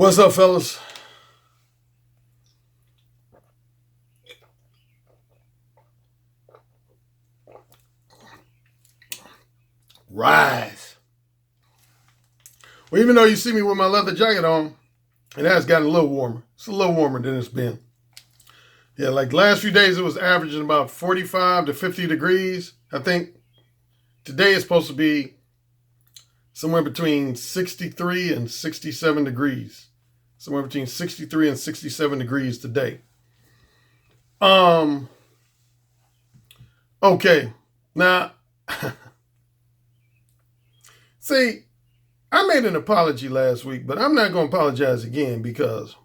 What's up, fellas? Rise. Well, even though you see me with my leather jacket on, it has gotten a little warmer. It's a little warmer than it's been. Yeah, like the last few days, it was averaging about 45 to 50 degrees. I think today is supposed to be somewhere between 63 and 67 degrees. Somewhere between 63 and 67 degrees today. Okay. Now, see, I made an apology last week, but I'm not going to apologize again because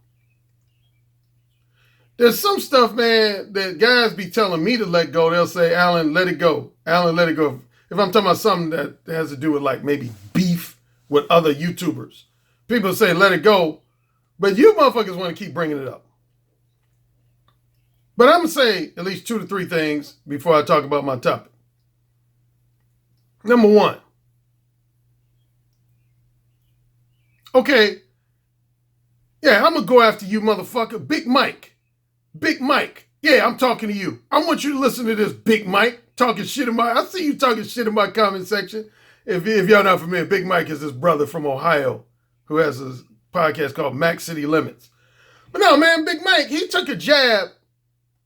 there's some stuff, man, that guys be telling me to let go. They'll say, Alan, let it go. Alan, let it go. If I'm talking about something that has to do with like maybe beef with other YouTubers, people say, let it go. But you motherfuckers want to keep bringing it up. But I'm going to say at least 2 to 3 things before I talk about my topic. Number one. Okay. Yeah, I'm going to go after you, motherfucker. Big Mike. Big Mike. Yeah, I'm talking to you. I want you to listen to this, Big Mike. Talking shit in my... I see you talking shit in my comment section. If y'all not familiar, Big Mike is this brother from Ohio who has a podcast called Max City Limits. But no, man, Big Mike, he took a jab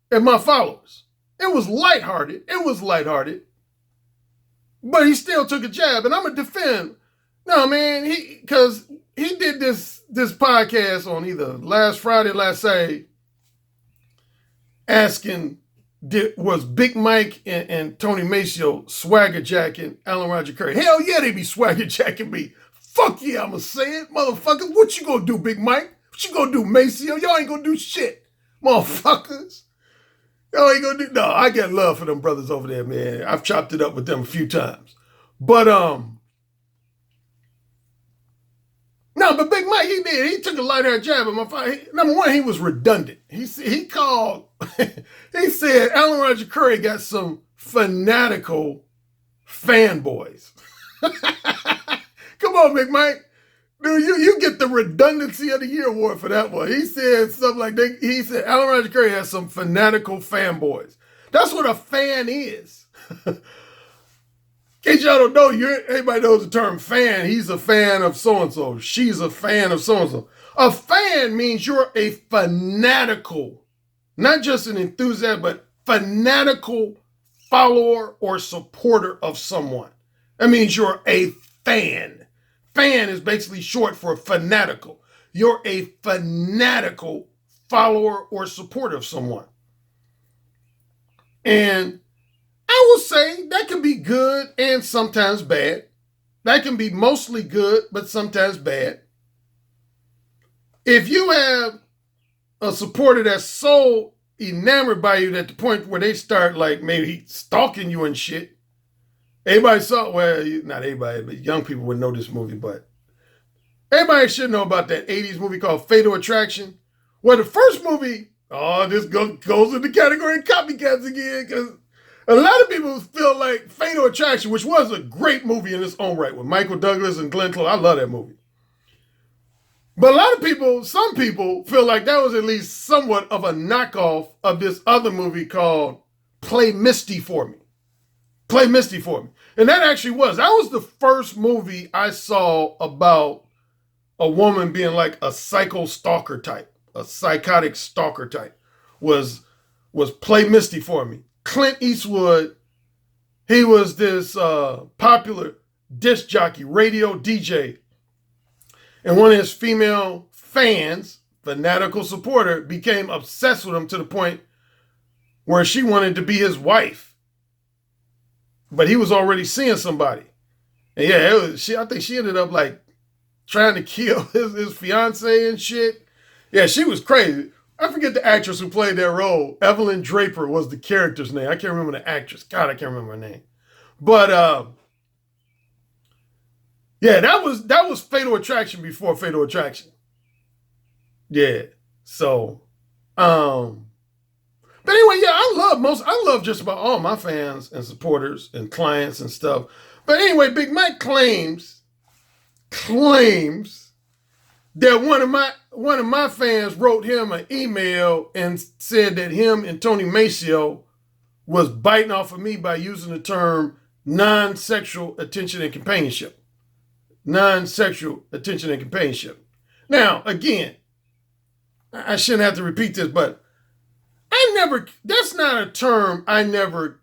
at my followers. It was lighthearted. But he still took a jab. And I'm going to defend... No, man, because he did this podcast on either last Friday or last Saturday asking, was Big Mike and Tony Maceo swagger jacking Alan Roger Currie? Hell yeah, they be swagger jacking me. Fuck yeah, I'ma say it, motherfuckers. What you gonna do, Big Mike? What you gonna do, Maceo? Y'all ain't gonna do shit, motherfuckers. Y'all ain't gonna do... No, I got love for them brothers over there, man. I've chopped it up with them a few times. But, no, but Big Mike, he did. He took a light-haired jab at my father. Number one, he was redundant. He called, he said Alan Roger Currie got some fanatical fanboys. Come on, Big Mike. Dude, you get the Redundancy of the Year award for that one. He said something like that. He said Alan Roger Currie has some fanatical fanboys. That's what a fan is. In case y'all don't know, everybody knows the term fan. He's a fan of so-and-so. She's a fan of so-and-so. A fan means you're a fanatical, not just an enthusiast, but fanatical follower or supporter of someone. That means you're a fan. Fan is basically short for fanatical. You're a fanatical follower or supporter of someone. And I will say that can be good and sometimes bad. That can be mostly good, but sometimes bad. If you have a supporter that's so enamored by you that the point where they start like maybe stalking you and shit. Everybody saw, well, not everybody, but young people would know this movie, but everybody should know about that 80s movie called Fatal Attraction. Well, the first movie, this goes in the category of copycats again, because a lot of people feel like Fatal Attraction, which was a great movie in its own right with Michael Douglas and Glenn Close. I love that movie. But a lot of people, some people feel like that was at least somewhat of a knockoff of this other movie called Play Misty for Me. Play Misty for Me. And that actually was. That was the first movie I saw about a woman being like a psycho stalker type, a psychotic stalker type, was Play Misty for Me. Clint Eastwood, he was this popular disc jockey, radio DJ. And one of his female fans, fanatical supporter, became obsessed with him to the point where she wanted to be his wife. But he was already seeing somebody. And yeah, I think she ended up like trying to kill his fiance and shit. Yeah, she was crazy. I forget the actress who played that role. Evelyn Draper was the character's name. I can't remember the actress. God, I can't remember her name. But yeah, that was Fatal Attraction before Fatal Attraction. Yeah. So, but anyway, yeah, I love just about all my fans and supporters and clients and stuff. But anyway, Big Mike claims that one of my fans wrote him an email and said that him and Tony Maceo was biting off of me by using the term non-sexual attention and companionship. Non-sexual attention and companionship. Now, again, I shouldn't have to repeat this, but that's not a term I never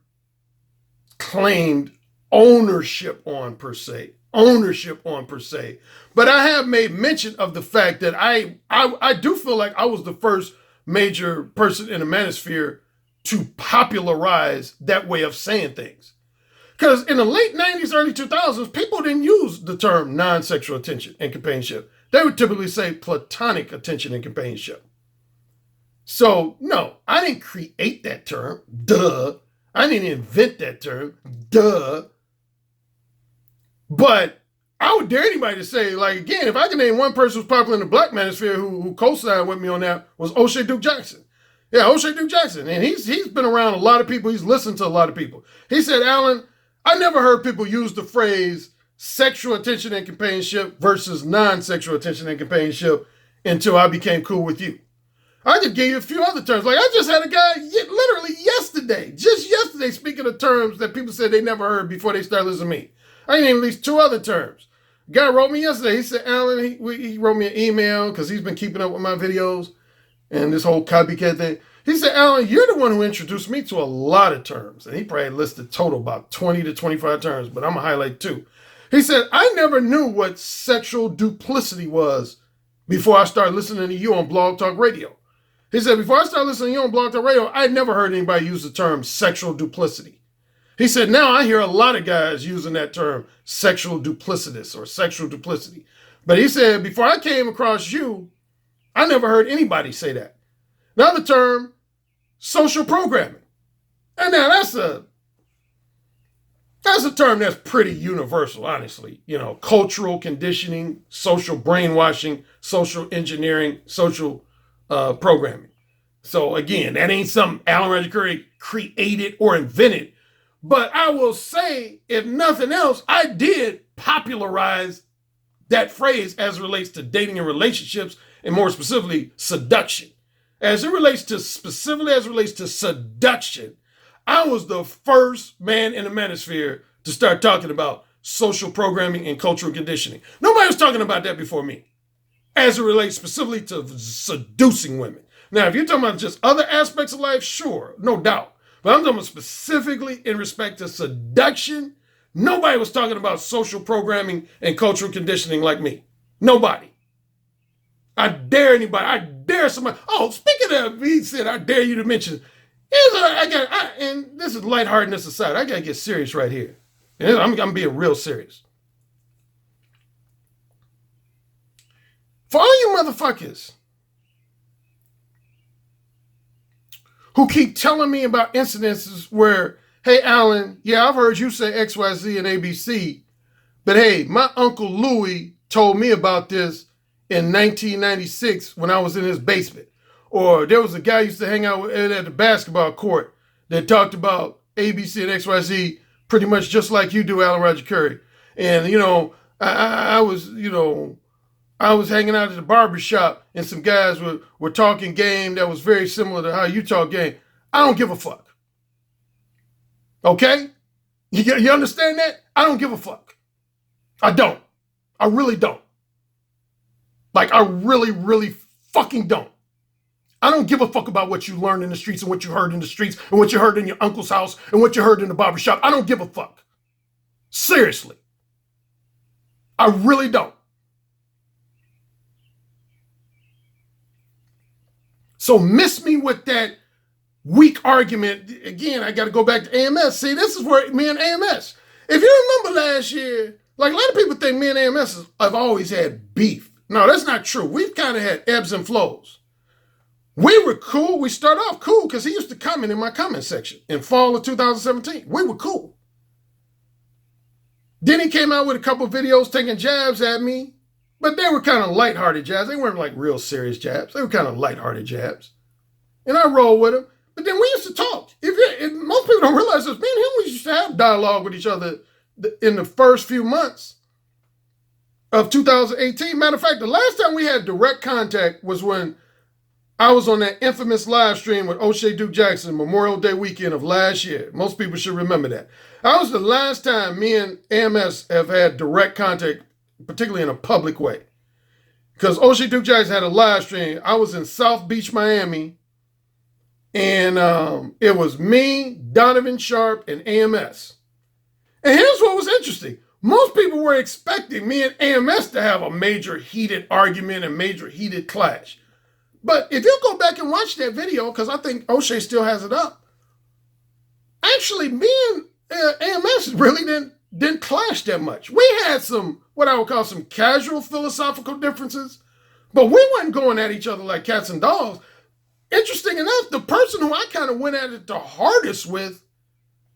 claimed ownership on per se. But I have made mention of the fact that I do feel like I was the first major person in the manosphere to popularize that way of saying things. Because in the late 90s, early 2000s, people didn't use the term non-sexual attention and companionship. They would typically say platonic attention and companionship. So, no, I didn't create that term. Duh. I didn't invent that term. Duh. But I would dare anybody to say, like, again, if I can name one person who's popular in the black manosphere who co-signed with me on that, was O'Shea Duke Jackson. Yeah, O'Shea Duke Jackson. And he's been around a lot of people. He's listened to a lot of people. He said, Alan, I never heard people use the phrase sexual attention and companionship versus non-sexual attention and companionship until I became cool with you. I could give you a few other terms. Like, I just had a guy literally just yesterday, speaking of terms that people said they never heard before they started listening to me. I named at least two other terms. A guy wrote me yesterday. He said, Alan, he wrote me an email because he's been keeping up with my videos and this whole copycat thing. He said, Alan, you're the one who introduced me to a lot of terms. And he probably listed total about 20 to 25 terms, but I'm going to highlight two. He said, I never knew what sexual duplicity was before I started listening to you on Blog Talk Radio. He said, before I started listening to you on Blog Talk Radio, I'd never heard anybody use the term sexual duplicity. He said, now I hear a lot of guys using that term sexual duplicitous or sexual duplicity. But he said, before I came across you, I never heard anybody say that. Another term, social programming. And now that's a term that's pretty universal, honestly. You know, cultural conditioning, social brainwashing, social engineering, social programming. So again, that ain't something Alan Roger Currie created or invented. But I will say, if nothing else, I did popularize that phrase as it relates to dating and relationships, and more specifically, seduction. As it relates to seduction, I was the first man in the manosphere to start talking about social programming and cultural conditioning. Nobody was talking about that before me, as it relates specifically to seducing women. Now, if you're talking about just other aspects of life, sure, no doubt. But I'm talking about specifically in respect to seduction. Nobody was talking about social programming and cultural conditioning like me. Nobody. I dare anybody. I dare somebody. Oh, speaking of, he said, I dare you to mention. And this is lightheartedness aside. I got to get serious right here. And I'm being real serious. For all you motherfuckers who keep telling me about incidences where, hey, Alan, yeah, I've heard you say X, Y, Z, and ABC, but hey, my Uncle Louie told me about this in 1996 when I was in his basement. Or there was a guy I used to hang out with at the basketball court that talked about ABC and XYZ pretty much just like you do, Alan Roger Currie. And, you know, I was hanging out at the barbershop and some guys were talking game that was very similar to how you talk game. I don't give a fuck. Okay? You understand that? I don't give a fuck. I don't. I really don't. Like, I really, really fucking don't. I don't give a fuck about what you learned in the streets and what you heard in the streets and what you heard in your uncle's house and what you heard in the barbershop. I don't give a fuck. Seriously. I really don't. So miss me with that weak argument. Again, I got to go back to AMS. See, this is where me and AMS. If you remember last year, like a lot of people think me and AMS have always had beef. No, that's not true. We've kind of had ebbs and flows. We were cool. We started off cool because he used to comment in my comment section in fall of 2017. We were cool. Then he came out with a couple of videos taking jabs at me, but they were kind of lighthearted jabs. They weren't like real serious jabs. They were kind of lighthearted jabs. And I rolled with him. But then we used to talk. If most people don't realize this, me and him, we used to have dialogue with each other in the first few months of 2018. Matter of fact, the last time we had direct contact was when I was on that infamous live stream with O'Shea Duke Jackson Memorial Day weekend of last year. Most people should remember that. That was the last time me and AMS have had direct contact, particularly in a public way. Because O'Shea Duke Jackson had a live stream. I was in South Beach, Miami, and it was me, Donovan Sharp, and AMS. And here's what was interesting. Most people were expecting me and AMS to have a major heated argument and major heated clash. But if you go back and watch that video, because I think O'Shea still has it up, actually me and AMS really didn't clash that much. We had some, what I would call some casual philosophical differences, but we weren't going at each other like cats and dogs. Interesting enough, the person who I kind of went at it the hardest with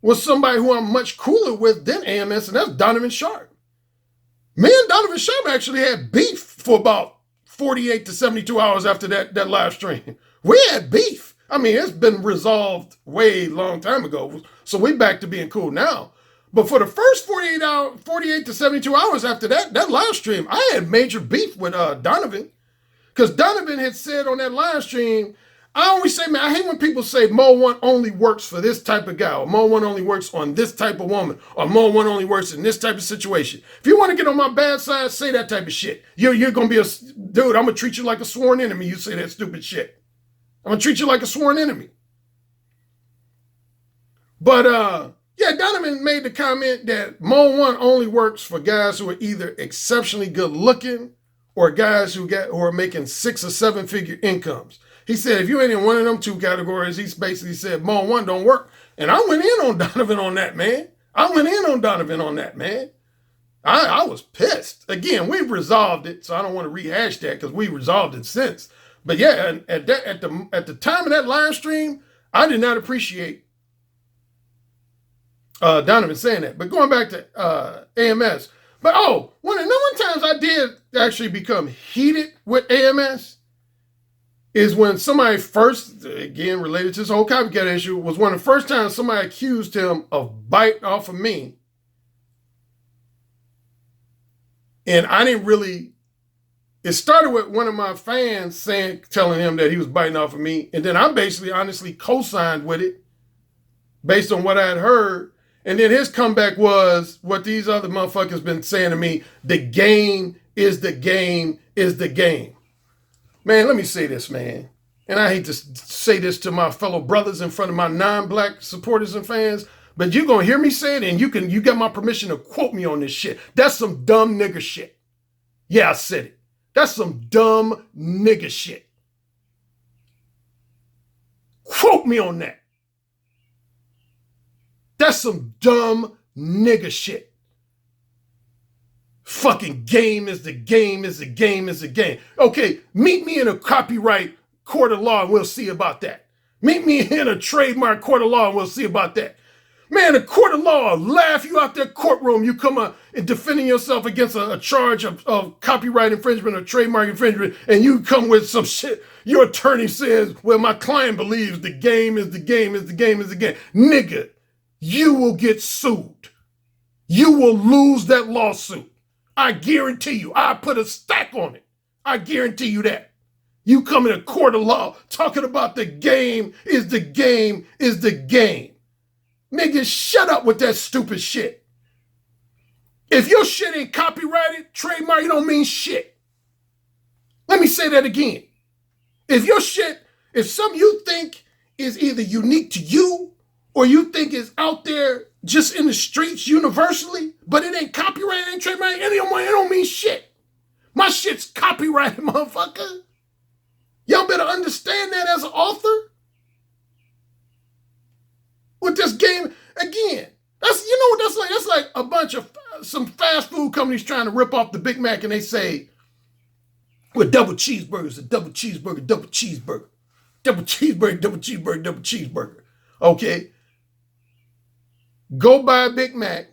was somebody who I'm much cooler with than AMS, and that's Donovan Sharp. Me and Donovan Sharp actually had beef for about 48 to 72 hours after that live stream. We had beef. I mean, it's been resolved way long time ago, so we back to being cool now. But for the first 48 to 72 hours after that live stream, I had major beef with Donovan. Because Donovan had said on that live stream, I always say, man, I hate when people say Mo One only works for this type of guy, or Mo One only works on this type of woman, or Mo One only works in this type of situation. If you want to get on my bad side, say that type of shit. You're going to be dude, I'm going to treat you like a sworn enemy. You say that stupid shit. I'm going to treat you like a sworn enemy. But, yeah, Donovan made the comment that Mo One only works for guys who are either exceptionally good looking or guys who are making 6 or 7 figure incomes. He said, if you ain't in one of them two categories, he's basically said, Mo One don't work. And I went in on Donovan on that, man. I was pissed. Again, we've resolved it, so I don't want to rehash that because we resolved it since. But yeah, at the time of that live stream, I did not appreciate Donovan saying that. But going back to AMS. But one of the times I did actually become heated with AMS is when somebody first, again, related to this whole copycat issue, was one of the first times somebody accused him of biting off of me. And I didn't really, it started with one of my fans telling him that he was biting off of me. And then I basically honestly co-signed with it based on what I had heard. And then his comeback was what these other motherfuckers been saying to me, the game is the game is the game. Man, let me say this, man. And I hate to say this to my fellow brothers in front of my non-black supporters and fans, but you're going to hear me say it, and you got my permission to quote me on this shit. That's some dumb nigga shit. Yeah, I said it. That's some dumb nigga shit. Quote me on that. That's some dumb nigga shit. Fucking game is the game is the game is the game. Okay, meet me in a copyright court of law and we'll see about that. Meet me in a trademark court of law and we'll see about that. Man, a court of law will laugh you out that courtroom. You come out and defending yourself against a charge of copyright infringement or trademark infringement, and you come with some shit. Your attorney says, well, my client believes the game is the game is the game is the game. Nigga, you will get sued. You will lose that lawsuit. I guarantee you. I put a stack on it. I guarantee you that. You come in a court of law talking about the game is the game is the game. Nigga, shut up with that stupid shit. If your shit ain't copyrighted, trademark, it don't mean shit. Let me say that again. If your shit, if something you think is either unique to you or you think is out there just in the streets universally, but it ain't copyrighted, ain't trademarked, it don't mean shit. My shit's copyrighted, motherfucker. Y'all better understand that as an author. With this game, again, that's, you know what that's like? That's like a bunch of some fast food companies trying to rip off the Big Mac and they say, well, double cheeseburgers, a double cheeseburger, double cheeseburger. Double cheeseburger, double cheeseburger, double cheeseburger. Okay. Go buy a Big Mac,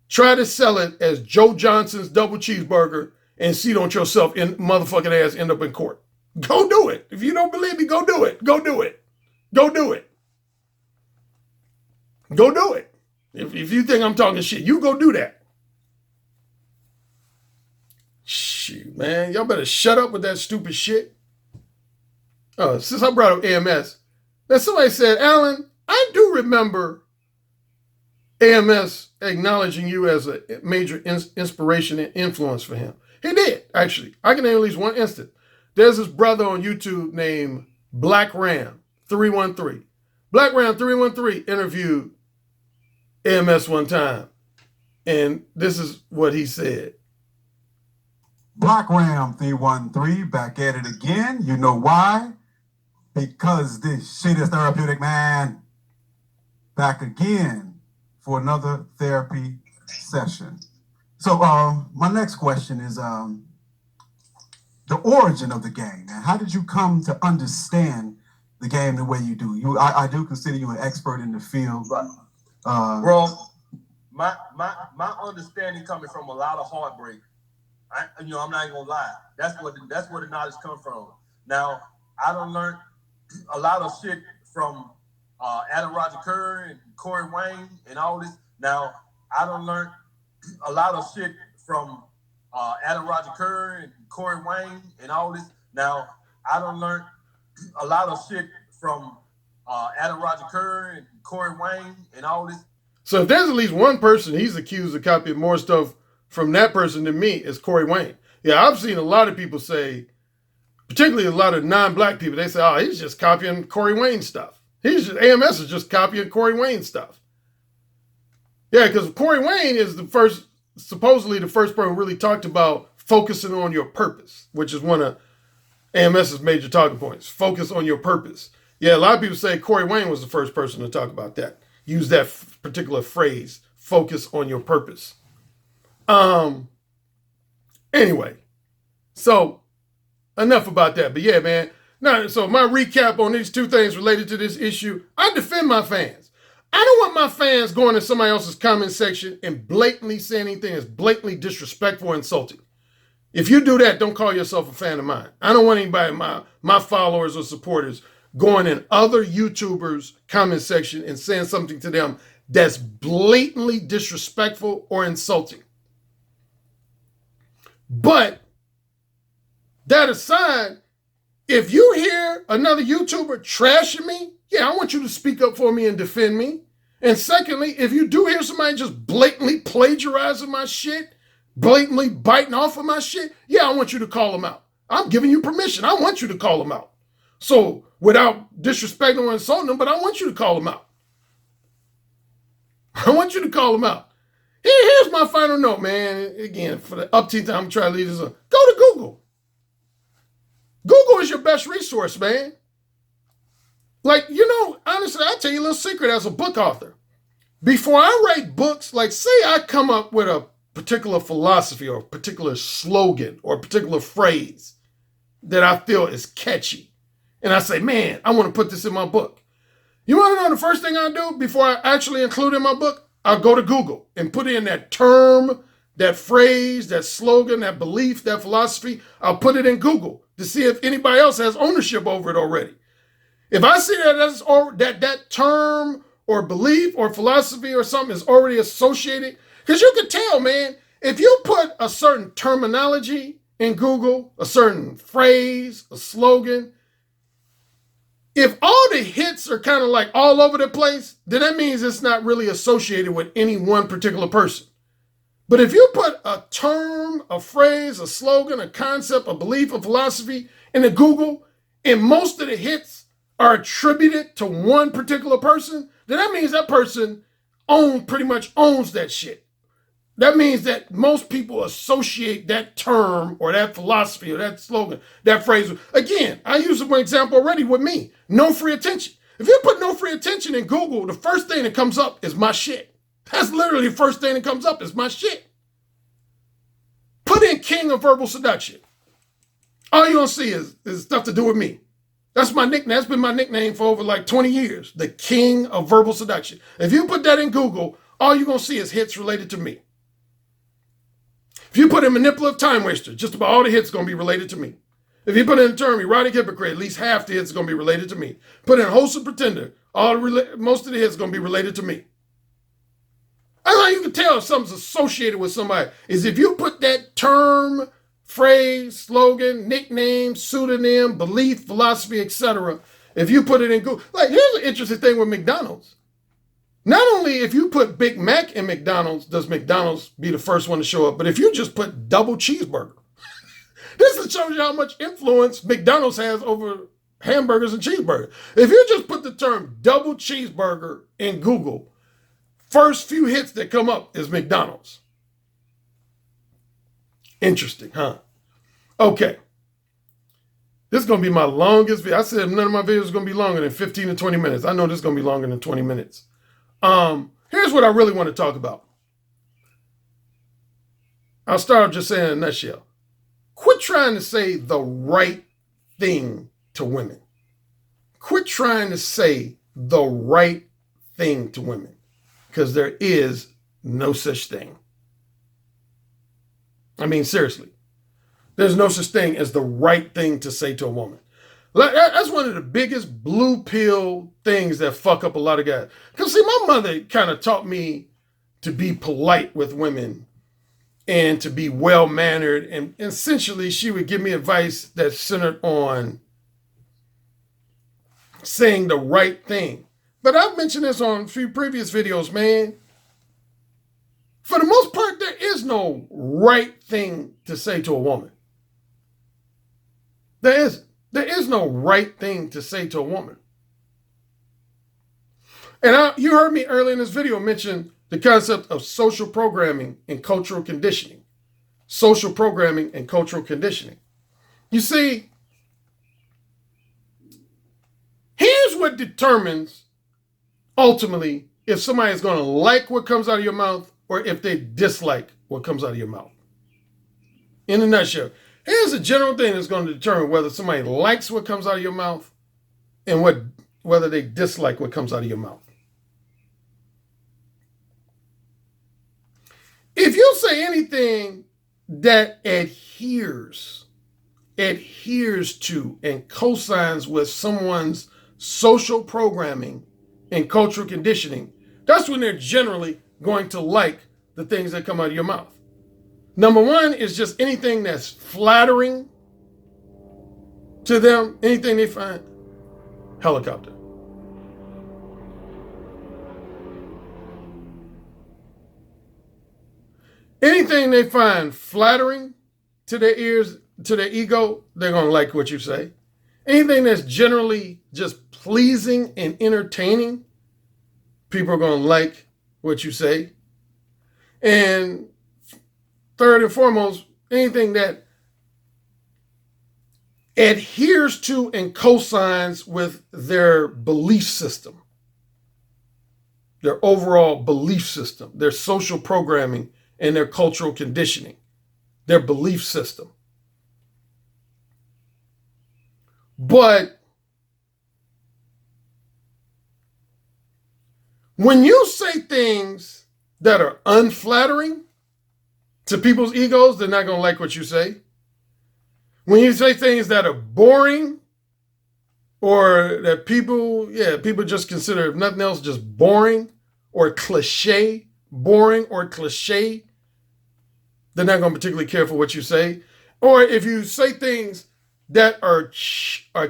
try to sell it as Joe Johnson's double cheeseburger, and see don't yourself in motherfucking ass end up in court. Go do it. If you don't believe me, go do it. Go do it. Go do it. Go do it. If you think I'm talking shit, you go do that. man. Y'all better shut up with that stupid shit. Since I brought up AMS, now somebody said, Alan, I do remember AMS acknowledging you as a major inspiration and influence for him. He did, actually. I can name at least one instance. There's this brother on YouTube named Black Ram 313. Black Ram 313 interviewed AMS one time, and this is what he said. Black Ram 313 back at it again. You know why? Because this shit is therapeutic, man. Back again for another therapy session. So my next question is the origin of the game, man. How did you come to understand the game the way you do? I do consider you an expert in the field. Bro, my understanding coming from a lot of heartbreak. I'm not even gonna lie. That's where the knowledge come from. Now, I done learned a lot of shit from Adam Roger Currie and Corey Wayne and all this. Now, I done learned a lot of shit from Adam Roger Currie and Corey Wayne and all this. Now, I done learned a lot of shit from Adam Roger Currie and Corey Wayne and all this. So if there's at least one person he's accused of copying more stuff from that person than me, it's Corey Wayne. Yeah, I've seen a lot of people say, particularly a lot of non-black people, they say, oh, he's just copying Corey Wayne stuff. AMS is just copying Corey Wayne stuff. Yeah, because Corey Wayne is supposedly the first person who really talked about focusing on your purpose, which is one of AMS's major talking points. Focus on your purpose. Yeah, a lot of people say Corey Wayne was the first person to talk about that. Use that particular phrase, focus on your purpose. Anyway, so enough about that. But yeah, man. Now, so my recap on these two things related to this issue, I defend my fans. I don't want my fans going to somebody else's comment section and blatantly saying anything that's blatantly disrespectful or insulting. If you do that, don't call yourself a fan of mine. I don't want anybody, my followers or supporters, going in other YouTubers' comment section and saying something to them that's blatantly disrespectful or insulting. But that aside, if you hear another YouTuber trashing me, yeah, I want you to speak up for me and defend me. And secondly, if you do hear somebody just blatantly plagiarizing my shit, blatantly biting off of my shit, yeah, I want you to call them out. I'm giving you permission. I want you to call them out. So without disrespecting or insulting them, but I want you to call them out. I want you to call them out. Here's my final note, man. Again, for the upteenth time, I'm trying to leave this on. Go to Google. Google is your best resource, man. Like, honestly, I'll tell you a little secret as a book author. Before I write books, like say I come up with a particular philosophy or a particular slogan or a particular phrase that I feel is catchy. And I say, man, I want to put this in my book. You want to know the first thing I do before I actually include it in my book? I'll go to Google and put in that term, that phrase, that slogan, that belief, that philosophy. I'll put it in Google to see if anybody else has ownership over it already. If I see that term or belief or philosophy or something is already associated, because you can tell, man, if you put a certain terminology in Google, a certain phrase, a slogan, if all the hits are kind of like all over the place, then that means it's not really associated with any one particular person. But if you put a term, a phrase, a slogan, a concept, a belief, a philosophy into Google, and most of the hits are attributed to one particular person, then that means that person pretty much owns that shit. That means that most people associate that term or that philosophy or that slogan, that phrase. Again, I use one example already with me. No free attention. If you put no free attention in Google, the first thing that comes up is my shit. That's literally the first thing that comes up is my shit. Put in king of verbal seduction. All you're going to see is stuff to do with me. That's my nickname. That's been my nickname for over like 20 years. The king of verbal seduction. If you put that in Google, all you're going to see is hits related to me. If you put in manipulative time waster, just about all the hits are going to be related to me. If you put in the term erotic hypocrite, at least half the hits are going to be related to me. Put in wholesome pretender, most of the hits are going to be related to me. That's how you can tell if something's associated with somebody, is if you put that term, phrase, slogan, nickname, pseudonym, belief, philosophy, etc. If you put it in Google, like here's an interesting thing with McDonald's. Not only if you put Big Mac in McDonald's, does McDonald's be the first one to show up, but if you just put double cheeseburger, this shows you how much influence McDonald's has over hamburgers and cheeseburgers. If you just put the term double cheeseburger in Google, first few hits that come up is McDonald's. Interesting, huh? Okay. This is going to be my longest video. I said none of my videos are going to be longer than 15 to 20 minutes. I know this is going to be longer than 20 minutes. Here's what I really want to talk about. I'll start just saying in a nutshell. Quit trying to say the right thing to women. Quit trying to say the right thing to women, because there is no such thing. I mean, seriously, there's no such thing as the right thing to say to a woman. That's one of the biggest blue pill things that fuck up a lot of guys. Because see, my mother kind of taught me to be polite with women and to be well-mannered. And essentially, she would give me advice that centered on saying the right thing. But I've mentioned this on a few previous videos, man. For the most part, there is no right thing to say to a woman. There isn't. There is no right thing to say to a woman. And you heard me earlier in this video mention the concept of social programming and cultural conditioning. Social programming and cultural conditioning. You see, here's what determines ultimately if somebody is going to like what comes out of your mouth or if they dislike what comes out of your mouth. In a nutshell, here's a general thing that's going to determine whether somebody likes what comes out of your mouth and whether they dislike what comes out of your mouth. If you say anything that adheres to and cosigns with someone's social programming and cultural conditioning, that's when they're generally going to like the things that come out of your mouth. Number one is just anything that's flattering to them, anything they find. Helicopter. Anything they find flattering to their ears, to their ego, they're going to like what you say. Anything that's generally just pleasing and entertaining, people are going to like what you say. And third and foremost, anything that adheres to and cosigns with their belief system, their overall belief system, their social programming, and their cultural conditioning, their belief system. But when you say things that are unflattering to people's egos, they're not going to like what you say. When you say things that are boring or that people just consider, if nothing else, just boring or cliche, boring or cliche, they're not going to particularly care for what you say. Or if you say things that are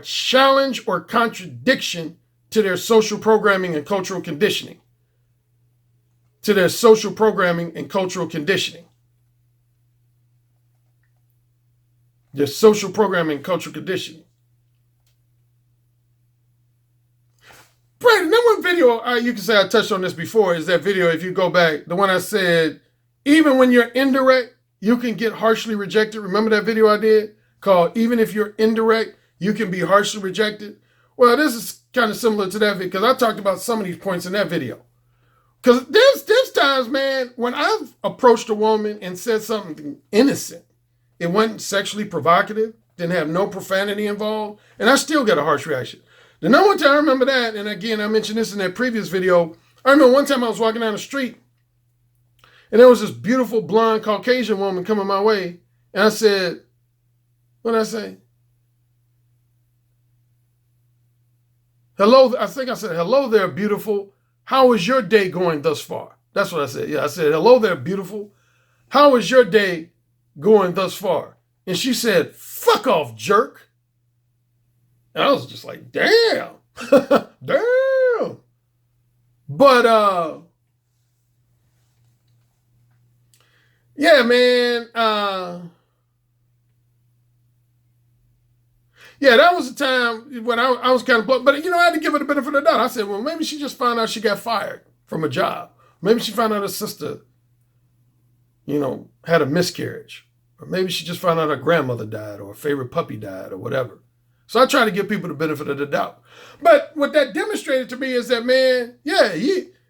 challenge or contradiction to their social programming and cultural conditioning. To their social programming and cultural conditioning. Their social programming and cultural conditioning. Brandon, that one video, you can say I touched on this before, is that video, if you go back, the one I said, even when you're indirect, you can get harshly rejected. Remember that video I did called Even If You're Indirect, You Can Be Harshly Rejected? Well, this is kind of similar to that video because I talked about some of these points in that video. Because there's times, man, when I've approached a woman and said something innocent, it wasn't sexually provocative, didn't have no profanity involved, and I still get a harsh reaction. The number one time I remember that, and again, I mentioned this in that previous video, I remember one time I was walking down the street, and there was this beautiful blonde Caucasian woman coming my way, and I said, what did I say? Hello, I think I said, hello there, beautiful. How is your day going thus far? That's what I said. Yeah, I said, hello there, beautiful. How is your day going thus far? And she said, fuck off, jerk. And I was just like, damn. Damn. But, yeah, man. Yeah, that was the time when I was kind of blown. But, I had to give her the benefit of the doubt. I said, well, maybe she just found out she got fired from a job. Maybe she found out her sister, had a miscarriage. Or maybe she just found out her grandmother died or her favorite puppy died or whatever. So I try to give people the benefit of the doubt. But what that demonstrated to me is that, man, yeah,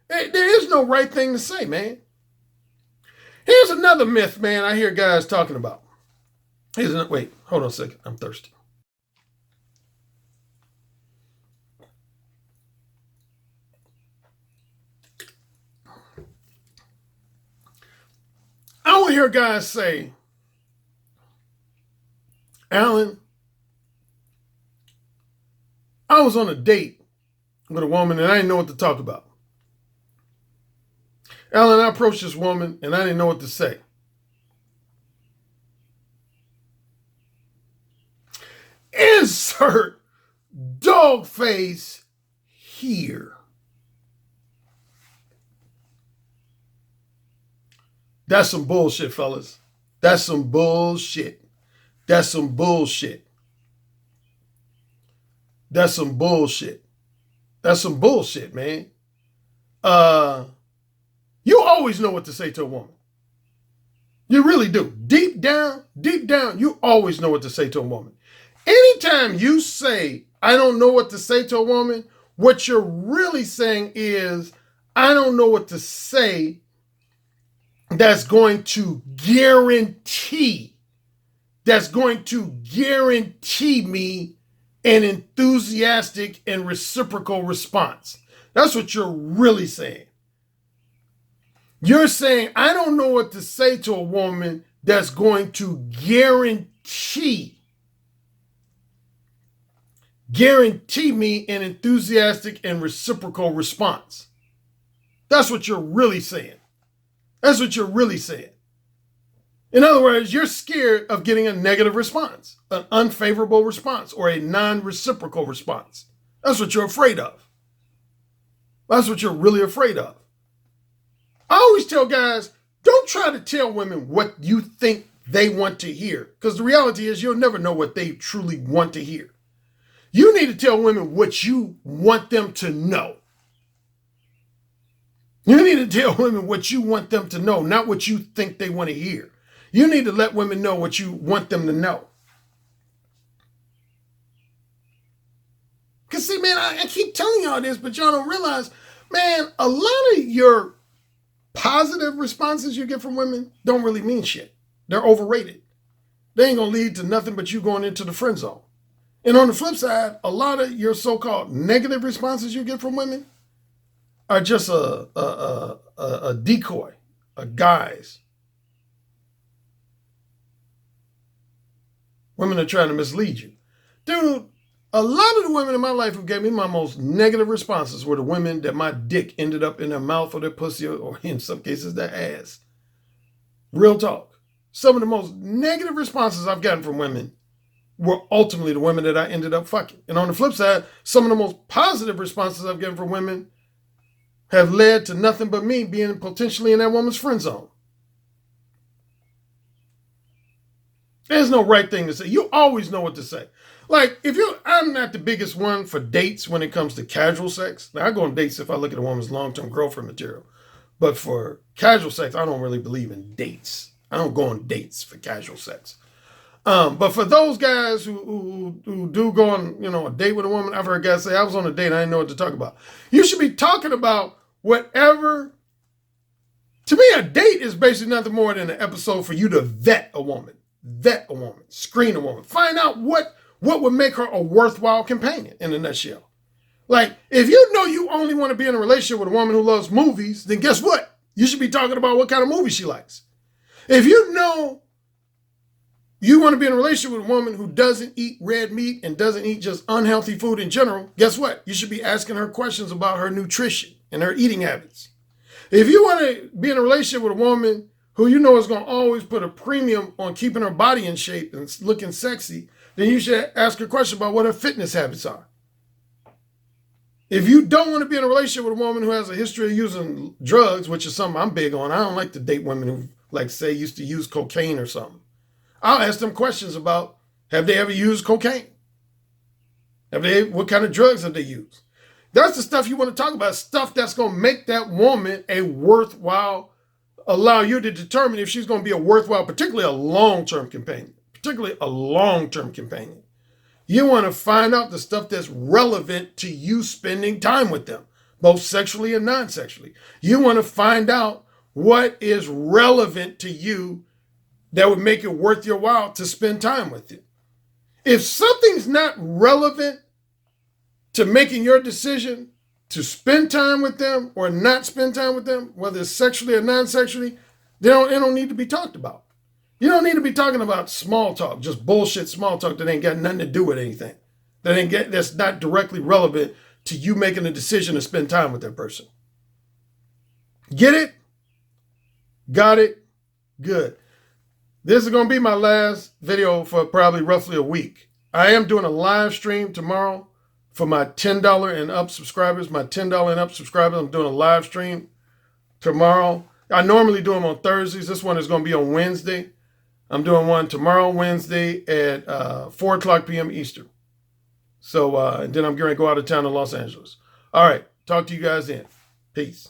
there is no right thing to say, man. Here's another myth, man, I hear guys talking about. Wait, hold on a second. I'm thirsty. I will hear guys say, Alan, I was on a date with a woman and I didn't know what to talk about. Alan, I approached this woman and I didn't know what to say. Insert dog face here. That's some bullshit, fellas. That's some bullshit. That's some bullshit. That's some bullshit. That's some bullshit, man. You always know what to say to a woman. You really do. Deep down, you always know what to say to a woman. Anytime you say, I don't know what to say to a woman, what you're really saying is, I don't know what to say that's going to guarantee me an enthusiastic and reciprocal response. That's what you're really saying. You're saying, I don't know what to say to a woman that's going to guarantee me an enthusiastic and reciprocal response. That's what you're really saying. That's what you're really saying. In other words, you're scared of getting a negative response, an unfavorable response, or a non-reciprocal response. That's what you're afraid of. That's what you're really afraid of. I always tell guys, don't try to tell women what you think they want to hear, because the reality is you'll never know what they truly want to hear. You need to tell women what you want them to know. You need to tell women what you want them to know, not what you think they want to hear. You need to let women know what you want them to know. Because see, man, I keep telling y'all this, but y'all don't realize, man, a lot of your positive responses you get from women don't really mean shit. They're overrated. They ain't going to lead to nothing but you going into the friend zone. And on the flip side, a lot of your so-called negative responses you get from women are just a decoy, a guise. Women are trying to mislead you. Dude, a lot of the women in my life who gave me my most negative responses were the women that my dick ended up in their mouth or their pussy or in some cases their ass. Real talk. Some of the most negative responses I've gotten from women were ultimately the women that I ended up fucking. And on the flip side, some of the most positive responses I've gotten from women have led to nothing but me being potentially in that woman's friend zone. There's no right thing to say. You always know what to say. Like, I'm not the biggest one for dates when it comes to casual sex. Now, I go on dates if I look at a woman's long-term girlfriend material. But for casual sex, I don't really believe in dates. I don't go on dates for casual sex. But for those guys who do go on, a date with a woman, I've heard guys say, I was on a date, I didn't know what to talk about. You should be talking about whatever. To me, a date is basically nothing more than an episode for you to vet a woman, screen a woman, find out what would make her a worthwhile companion in a nutshell. Like, if you know you only want to be in a relationship with a woman who loves movies, then guess what? You should be talking about what kind of movies she likes. If you know you want to be in a relationship with a woman who doesn't eat red meat and doesn't eat just unhealthy food in general, guess what? You should be asking her questions about her nutrition and her eating habits. If you want to be in a relationship with a woman who you know is going to always put a premium on keeping her body in shape and looking sexy, then you should ask her a question about what her fitness habits are. If you don't want to be in a relationship with a woman who has a history of using drugs, which is something I'm big on, I don't like to date women who, like, say, used to use cocaine or something. I'll ask them questions about, have they ever used cocaine? What kind of drugs have they used? That's the stuff you want to talk about, stuff that's going to make that woman a worthwhile, allow you to determine if she's going to be a worthwhile, particularly a long-term companion. You want to find out the stuff that's relevant to you spending time with them, both sexually and non-sexually. You want to find out what is relevant to you that would make it worth your while to spend time with you. If something's not relevant to making your decision to spend time with them or not spend time with them, whether it's sexually or non-sexually, it don't need to be talked about. You don't need to be talking about small talk, just bullshit small talk that ain't got nothing to do with anything. That's not directly relevant to you making a decision to spend time with that person. Get it? Got it? Good. This is going to be my last video for probably roughly a week. I am doing a live stream tomorrow for my $10 and up subscribers. I'm doing a live stream tomorrow. I normally do them on Thursdays. This one is going to be on Wednesday. I'm doing one tomorrow, Wednesday at 4 o'clock p.m. Eastern. So, and then I'm going to go out of town to Los Angeles. All right. Talk to you guys then. Peace.